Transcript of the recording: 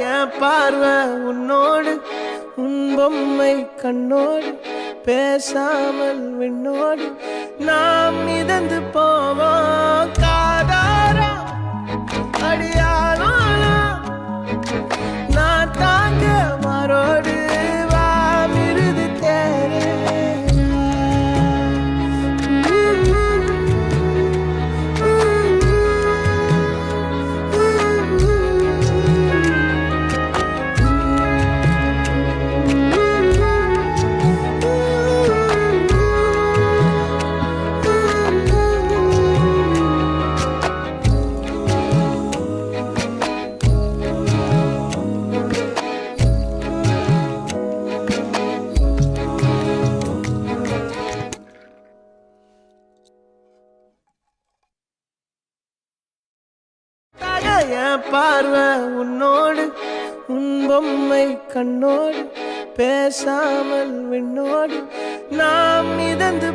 என் பார்வை உன்னோடு உன் பொம்மை கண்ணோடு பேசாமல் விண்ணோடு நாம் மிதந்து போவோம் காதாரா அடியாளோ நான் தாங்க மாறோடு வா மிருது தேரே என் பார்வை உன்னோடு உன் பொம்மை கண்ணோடு பேசாமல் விண்ணோடு நாம் மிதந்து